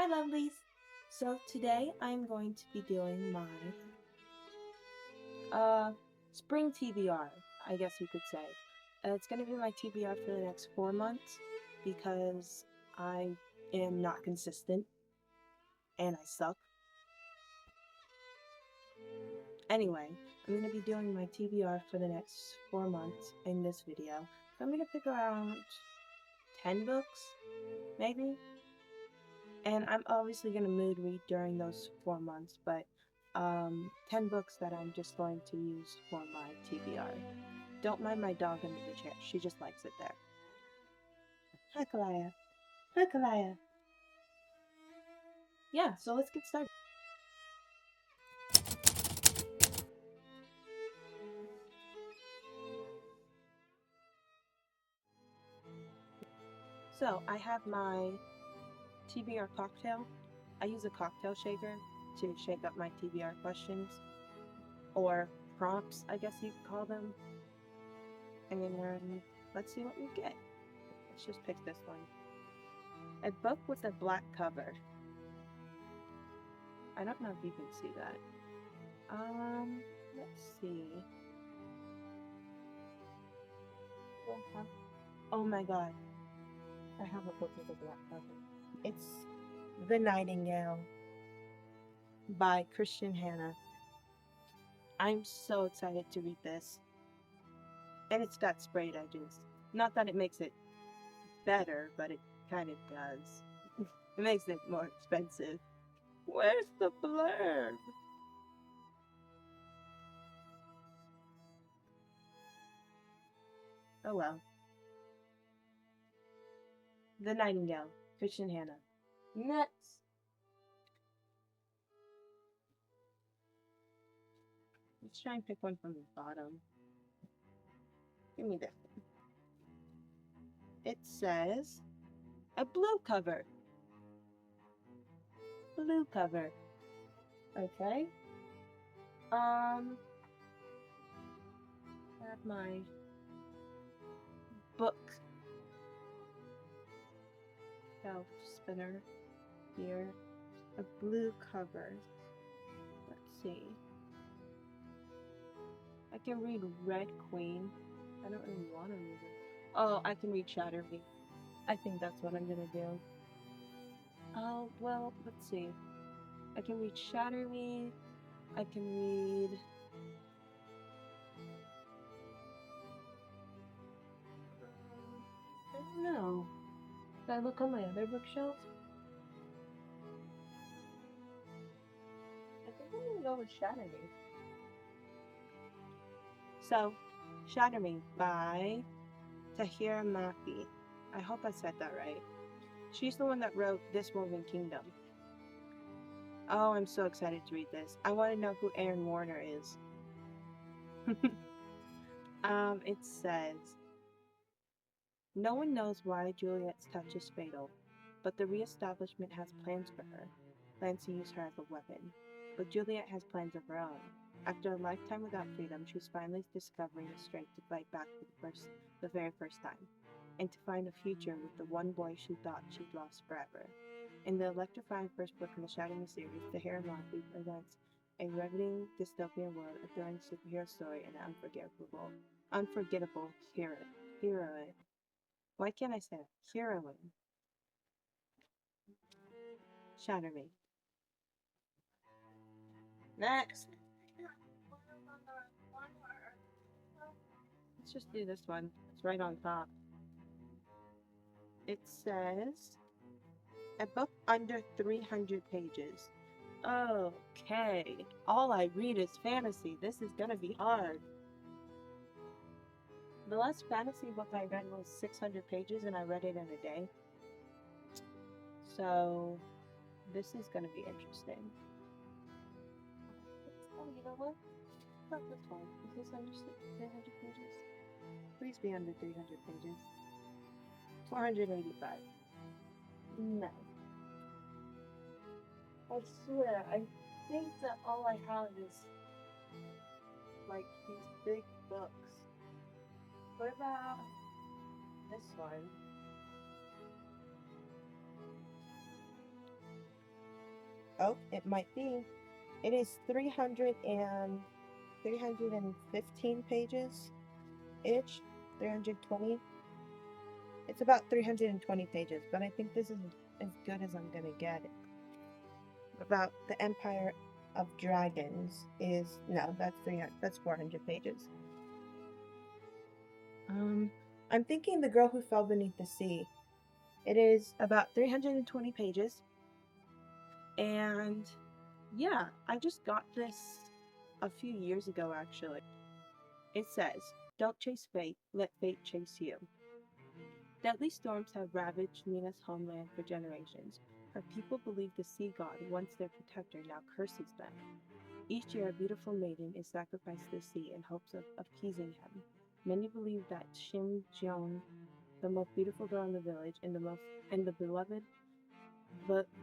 lovelies! So today I'm going to be doing my spring TBR, I guess you could say. It's going to be my TBR for the next 4 months because I am not consistent and I suck. Anyway, I'm going to be doing my TBR for the next 4 months in this video. So I'm going to pick around 10 books, maybe. And I'm obviously going to mood read during those 4 months, but 10 books that I'm just going to use for my TBR. Don't mind my dog under the chair. She just likes it there. Hi, Kalaya. Hi, Kalaya. Yeah, so let's get started. So I have my TBR cocktail. I use a cocktail shaker to shake up my TBR questions, or prompts, I guess you could call them. And then let's see what we get. Let's just pick this one. A book with a black cover. I don't know if you can see that. Let's see. Oh my god. I have a book with a black cover. It's The Nightingale by Christian Hannah. I'm so excited to read this. And it's got sprayed edges. Not that it makes it better, but it kind of does. It makes it more expensive. Where's the blurb? Oh well. The Nightingale, Christian Hannah. Next. Let's try and pick one from the bottom. Give me this one. It says a blue cover. Blue cover. Okay. I have my book shelf spinner here. A blue cover. Let's see. I can read Red Queen. I don't really want to read it. Oh, I can read Shatter Me. I think that's what I'm gonna do. Oh, well, let's see. I can read Shatter Me. I can read... I don't know. Should I look on my other bookshelf? I think I'm gonna go with Shatter Me. So, Shatter Me by Tahira Mafi. I hope I said that right. She's the one that wrote This Woven Kingdom. Oh, I'm so excited to read this. I want to know who Aaron Warner is. It says, no one knows why Juliet's touch is fatal, but the re-establishment has plans for her, plans to use her as a weapon. But Juliet has plans of her own. After a lifetime without freedom, she's finally discovering the strength to fight back for the very first time, and to find a future with the one boy she thought she'd lost forever. In the electrifying first book in the Shadow Me series, The Hare Monthly presents a riveting dystopian world, a thrilling superhero story, and an unforgettable heroine. Why can't I say it? Heroine. Shatter Me. Next! Let's just do this one. It's right on top. It says, a book under 300 pages. Okay. All I read is fantasy. This is gonna be hard. The last fantasy book I read was 600 pages and I read it in a day. So, this is gonna be interesting. Oh, you know what? Not this one. Is this under 300 pages? Please be under 300 pages. 485. No. I swear, I think that all I have is like these big books. What about this one? Oh, it might be. It is 315 pages ish. 320. It's about 320 pages, but I think this is as good as I'm gonna get it. About the Empire of Dragons is no, that's 300. That's 400 pages. Um, I'm thinking The Girl Who Fell Beneath the Sea. It is about 320 pages, and yeah, I just got this a few years ago actually. It says, "Don't chase fate, let fate chase you." Deadly storms have ravaged Mina's homeland for generations. Her people believe the sea god, once their protector, now curses them. Each year, a beautiful maiden is sacrificed to the sea in hopes of appeasing him. Many believe that Shim Jeon, the most beautiful girl in the village and the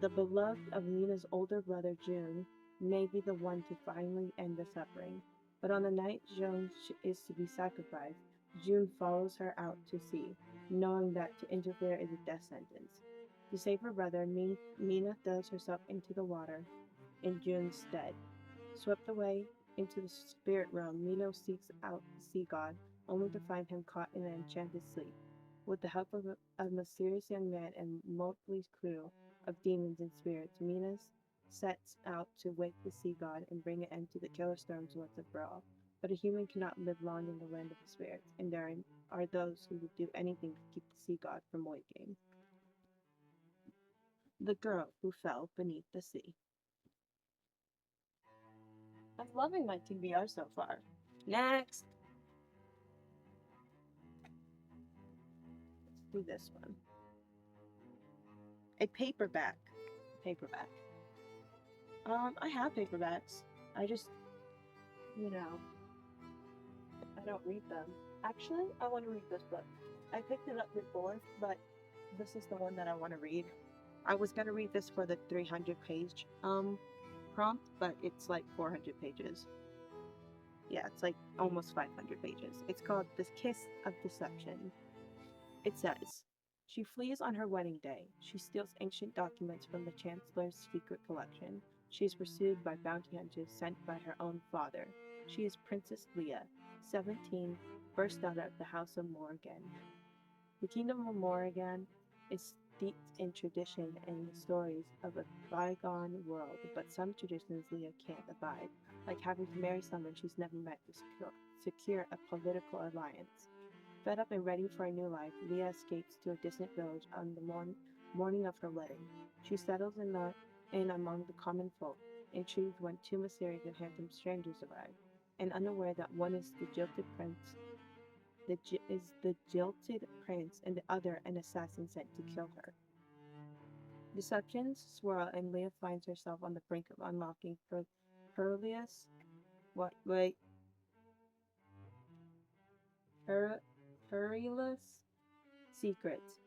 beloved of Nina's older brother June, may be the one to finally end the suffering. But on the night June is to be sacrificed, June follows her out to sea, knowing that to interfere is a death sentence. To save her brother, Mina throws herself into the water in June's stead. Swept away into the spirit realm, Mino seeks out the sea god, only to find him caught in an enchanted sleep. With the help of a mysterious young man and motley crew of demons and spirits, Minas sets out to wake the sea god and bring an end to the killer storms once and for all. But a human cannot live long in the land of the spirits, and there are those who would do anything to keep the sea god from waking. The Girl Who Fell Beneath the Sea. I'm loving my TBR so far. Next! Let's do this one. A paperback. Paperback. I have paperbacks. I just, you know, I don't read them. Actually, I want to read this book. I picked it up before, but this is the one that I want to read. I was gonna read this for the 300 page prompt, but it's like 400 pages. Yeah, it's like almost 500 pages. It's called The Kiss of Deception. It says, she flees on her wedding day. She steals ancient documents from the Chancellor's secret collection. She is pursued by bounty hunters sent by her own father. She is Princess Leah, 17, burst out of the House of Morgan. The Kingdom of Morgan is steeped in tradition and stories of a bygone world, but some traditions Leah can't abide, like having to marry someone she's never met to secure a political alliance. Fed up and ready for a new life, Leah escapes to a distant village on the morning of her wedding. She settles in among the common folk, intrigued when two mysterious and handsome strangers arrive, and unaware that one is the jilted prince, and the other an assassin sent to kill her. Deceptions swirl, and Leah finds herself on the brink of unlocking perilous, what wait, per, perilous secrets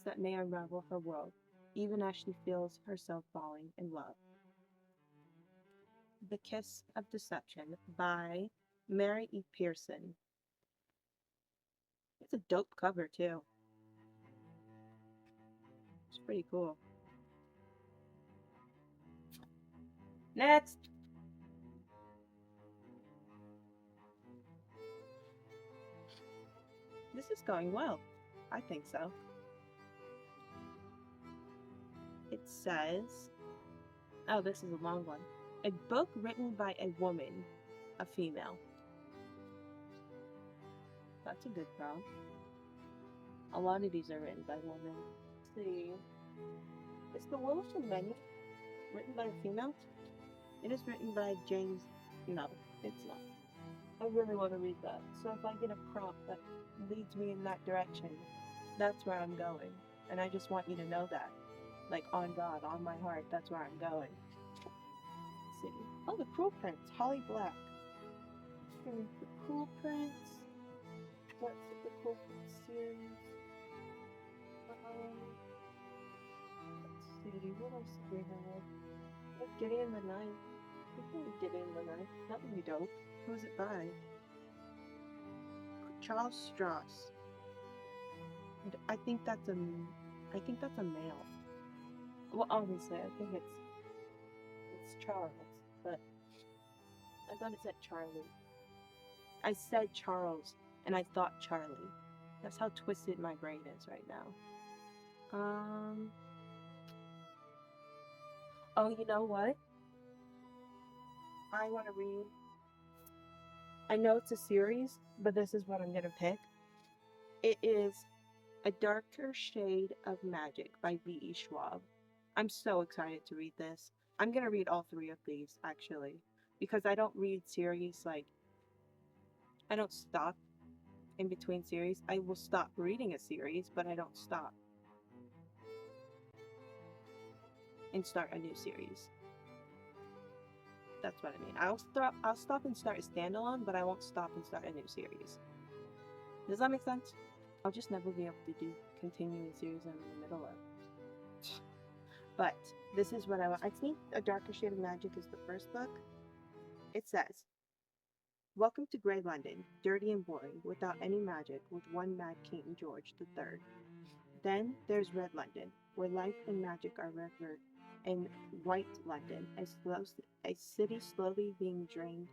that may unravel her world, even as she feels herself falling in love. The Kiss of Deception by Mary E. Pearson. It's a dope cover too. It's pretty cool. Next! This is going well. I think so. It says, oh, this is a long one. A book written by a woman, a female. That's a good prompt. A lot of these are written by women. Let's see. Is The Will of the Many written by a female? It is written by James. No, it's not. I really want to read that. So if I get a prompt that leads me in that direction, that's where I'm going. And I just want you to know that. Like, on God, on my heart, that's where I'm going. Let's see. Oh, The Cruel Prince, Holly Black. The Cruel Prince. What's the Cruel Prince series? Let's see, what else do we have? Gideon the Ninth. We can read Gideon the Ninth. That would be dope. Who's it by? Charles Strauss. I think that's a male. Well, obviously, I think it's Charles, but I thought it said Charlie. I said Charles, and I thought Charlie. That's how twisted my brain is right now. Um. Oh, you know what? I want to read. I know it's a series, but this is what I'm gonna pick. It is A Darker Shade of Magic by V.E. Schwab. I'm so excited to read this. I'm gonna read all three of these actually, because I don't read series like I don't stop in between series. I will stop reading a series, but I don't stop and start a new series. That's what I mean. I'll stop and start a standalone, but I won't stop and start a new series. Does that make sense? I'll just never be able to do continuing series I'm in the middle of. But this is what I want. I think A Darker Shade of Magic is the first book. It says, Welcome to Grey London, dirty and boring, without any magic, with one mad King George III. Then there's Red London, where life and magic are revered, and White London, a city slowly being drained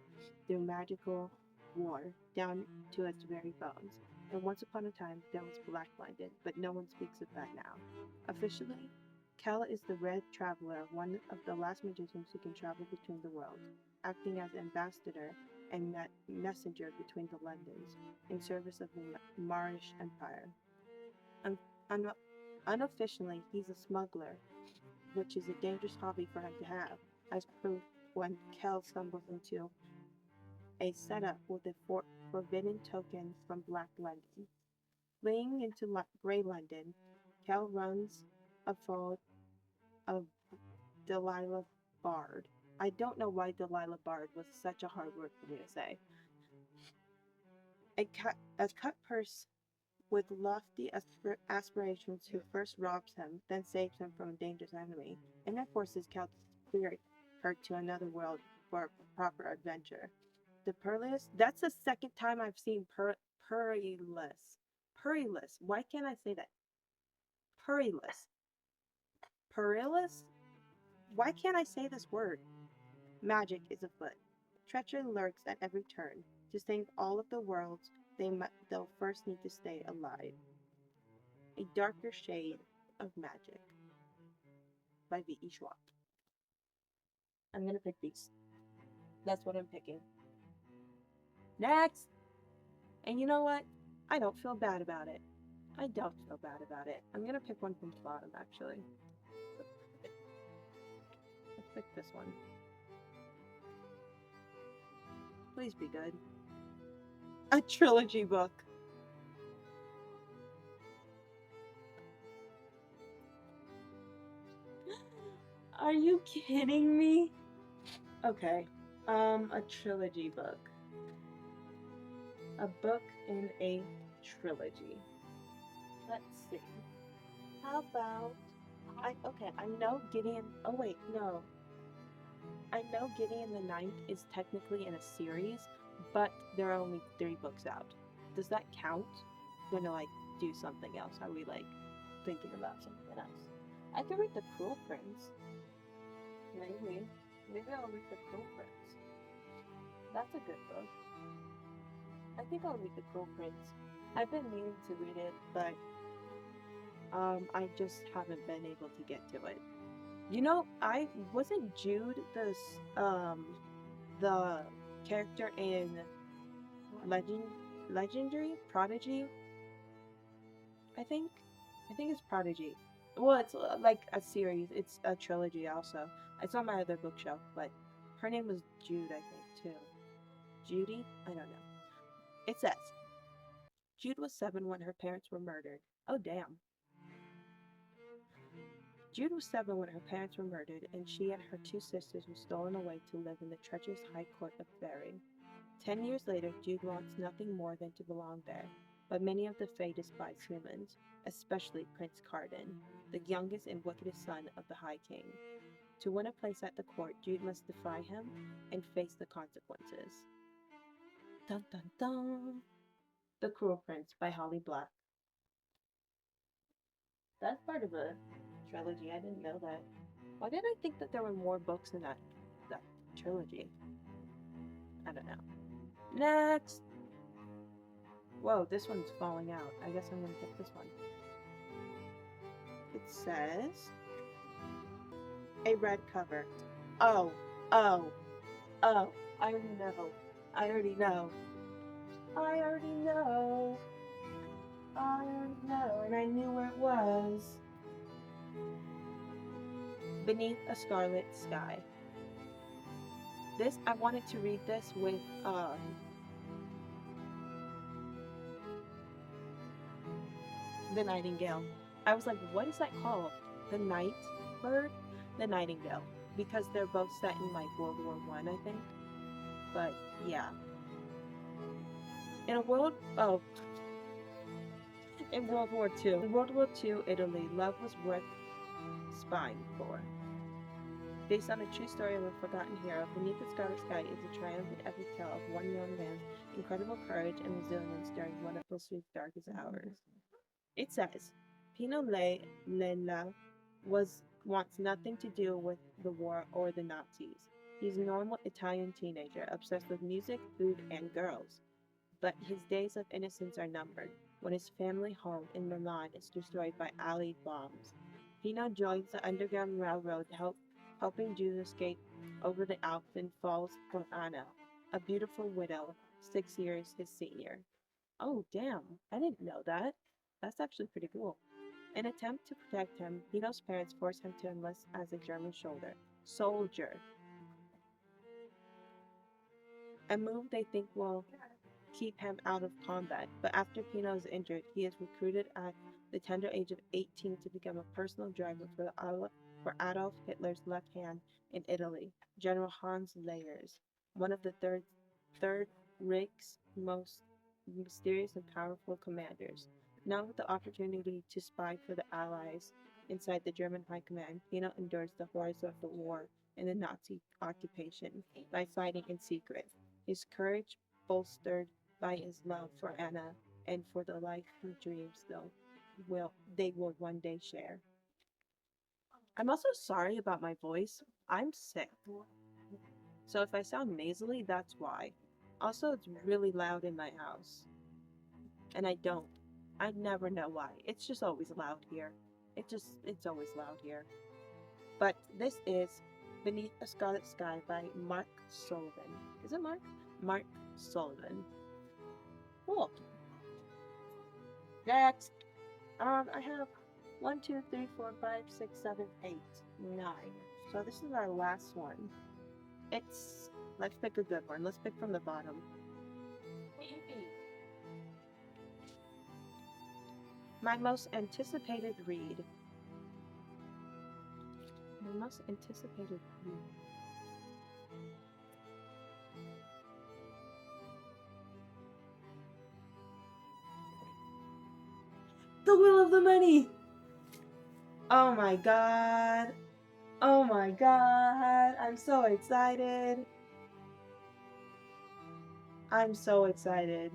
through magical war down to its very bones. And once upon a time, there was Black London, but no one speaks of that now. Officially, Cal is the Red Traveler, one of the last magicians who can travel between the worlds, acting as ambassador and messenger between the Londons in service of the Marish Empire. Un- un- Unofficially, he's a smuggler, which is a dangerous hobby for him to have, as proved when Kel stumbles into a setup with a forbidden token from Black London. Fleeing into Grey London, Kel runs afoul of Delilah Bard. I don't know why Delilah Bard was such a hard word for me to say. A cut purse with lofty aspirations who first robs him, then saves him from a dangerous enemy, and then forces Cal to spirit her to another world for a proper adventure. The Perilous, that's the second time I've seen Perilous. Perilous. Why can't I say that? Perilous. Perilous? Why can't I say this word? Magic is afoot. Treachery lurks at every turn. To save all of the worlds, they'll first need to stay alive. A Darker Shade of Magic by V.E. Schwab. I'm gonna pick these. That's what I'm picking. Next! And you know what? I don't feel bad about it. I don't feel bad about it. I'm gonna pick one from the bottom, actually. Let's pick this one. Please be good. A trilogy book. Are you kidding me? Okay. A trilogy book. A book in a trilogy. Let's see. How about I know Gideon. Oh wait, no. I know Gideon the Ninth is technically in a series, but there are only 3 books out. Does that count? I'm gonna do something else. Are we thinking about something else? I could read The Cruel Prince. Maybe. Maybe I'll read The Cruel Prince. That's a good book. I think I'll read The Cruel Prince. I've been meaning to read it, but I just haven't been able to get to it. You know, I wasn't Jude the character in Legendary Prodigy. I think it's Prodigy. Well, it's like a series. It's a trilogy also. It's on my other bookshelf, but her name was Jude, I think too. Judy? I don't know. It says Jude was 7 when her parents were murdered. Oh damn. Jude was 7 when her parents were murdered, and she and her 2 sisters were stolen away to live in the treacherous High Court of Faerie. 10 years later, Jude wants nothing more than to belong there, but many of the Fae despise humans, especially Prince Cardan, the youngest and wickedest son of the High King. To win a place at the court, Jude must defy him and face the consequences. Dun dun dun! The Cruel Prince by Holly Black. That's part of a trilogy. I didn't know that. Why did I think that there were more books in that? that trilogy. I don't know. Next. Whoa, this one's falling out. I guess I'm gonna pick this one. It says a red cover. Oh, oh, oh. I already know. I already know. I already know. I already know. And I knew where it was. Beneath a Scarlet Sky. This, I wanted to read this with the Nightingale. I was like, what is that called? The Night Bird? The Nightingale. Because they're both set in like World War One, I think. But yeah. In a world oh in World War Two. In World War Two Italy, love was worth spying for. Based on a true story of a forgotten hero, Beneath the Scarlet Sky is a triumphant epic tale of one young man's incredible courage and resilience during one of history's darkest hours. It says, Pino Lela wants nothing to do with the war or the Nazis. He's a normal Italian teenager obsessed with music, food, and girls. But his days of innocence are numbered when his family home in Milan is destroyed by Allied bombs. Pino joins the Underground Railroad, helping Jews escape over the Alps and falls for Anna, a beautiful widow, 6 years his senior. Oh, damn, I didn't know that. That's actually pretty cool. In an attempt to protect him, Pino's parents force him to enlist as a German soldier, a move they think will keep him out of combat. But after Pino is injured, he is recruited at the tender age of 18 to become a personal driver for Adolf Hitler's left hand in Italy, General Hans Leyers, one of the Third Reich's most mysterious and powerful commanders. Now with the opportunity to spy for the Allies inside the German High Command, Pino endures the horrors of the war and the Nazi occupation by fighting in secret. His courage bolstered by his love for Anna and for the life he dreams they will one day share. I'm also sorry about my voice. I'm sick. So if I sound nasally, that's why. Also, it's really loud in my house. And I don't. I never know why. It's just always loud here. It's always loud here. But this is Beneath a Scarlet Sky by Mark Sullivan. Is it Mark? Mark Sullivan. Cool. Next. I have 1, 2, 3, 4, 5, 6, 7, 8, 9. So this is our last one. It's let's pick a good one. Let's pick from the bottom. My most anticipated read. My most anticipated read. The Will of the Many. Oh my god. Oh my god. I'm so excited. I'm so excited.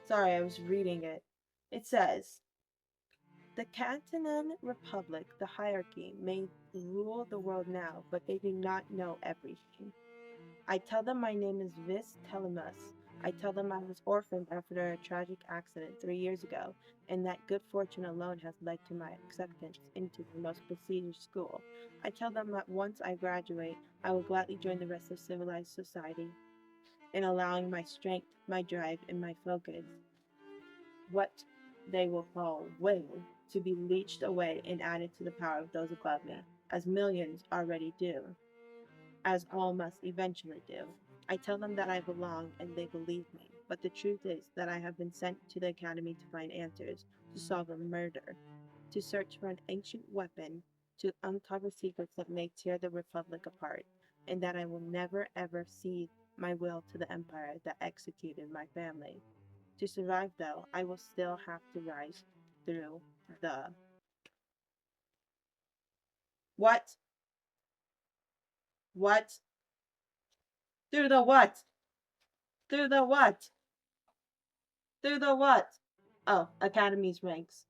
Sorry, I was reading it. It says, the Catalan Republic, the hierarchy, may rule the world now, but they do not know everything. I tell them my name is Vis Telemus. I tell them I was orphaned after a tragic accident 3 years ago, and that good fortune alone has led to my acceptance into the most prestigious school. I tell them that once I graduate, I will gladly join the rest of civilized society in allowing my strength, my drive, and my focus, what they will call will, to be leached away and added to the power of those above me, as millions already do, as all must eventually do. I tell them that I belong, and they believe me. But the truth is that I have been sent to the academy to find answers, to solve a murder, to search for an ancient weapon, to uncover secrets that may tear the Republic apart, and that I will never ever cede my will to the empire that executed my family. To survive, though, I will still have to rise through the what? What? Through the what? Through the what? Through the what? Oh, Academy's ranks.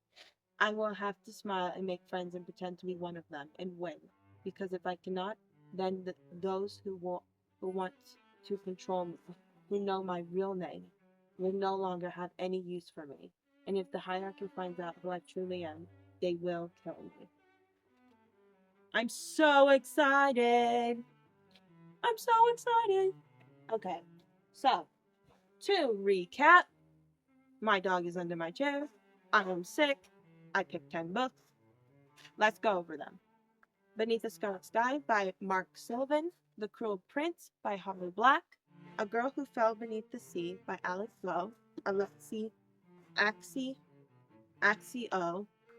I will have to smile and make friends and pretend to be one of them and win. Because if I cannot, then those who want to control me, who know my real name, will no longer have any use for me. And if the hierarchy finds out who I truly am, they will kill me. I'm so excited. I'm so excited. Okay, so to recap, my dog is under my chair. I am sick. I picked 10 books. Let's go over them. Beneath the Scarlet Sky by Mark Sylvan. The Cruel Prince by Holly Black. A Girl Who Fell Beneath the Sea by Alex Lowe. Alexi Axio.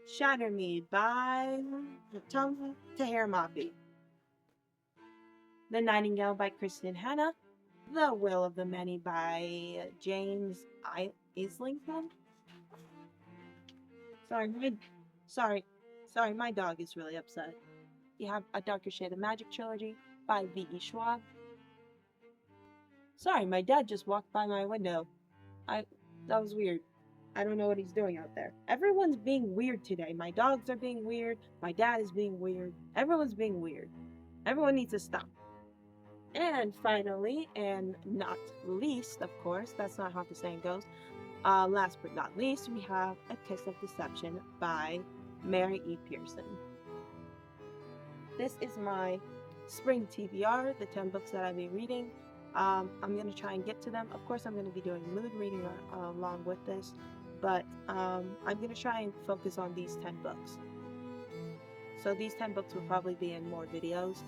Shatter Me by Tonga Taheramafi. The Nightingale by Kristen Hanna. The Will of the Many by James Islington. Sorry, my dog is really upset. You have A Darker Shade of Magic trilogy by V.E. Schwab. Sorry, my dad just walked by my window. That was weird. I don't know what he's doing out there. Everyone's being weird today. My dogs are being weird. My dad is being weird. Everyone's being weird. Everyone needs to stop. And finally, and not least, of course, that's not how the saying goes. Last but not least, we have A Kiss of Deception by Mary E. Pearson. This is my spring TBR, the 10 books that I've been reading. I'm going to try and get to them. Of course, I'm going to be doing mood reading along with this, but I'm going to try and focus on these 10 books. So these 10 books will probably be in more videos.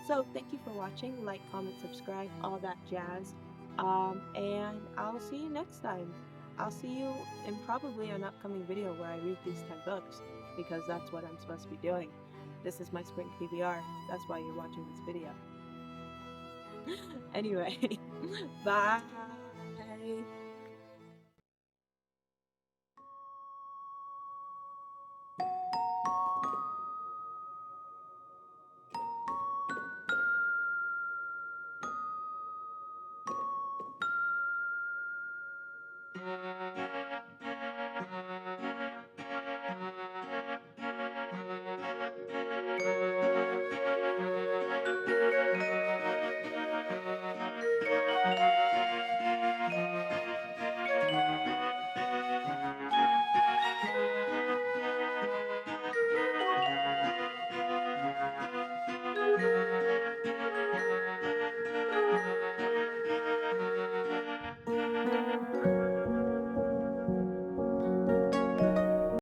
So thank you for watching. Like, comment, subscribe, all that jazz. And I'll see you next time. I'll see you in probably an upcoming video where I read these 10 books, because that's what I'm supposed to be doing. This is my spring TBR. That's why you're watching this video. Anyway, bye.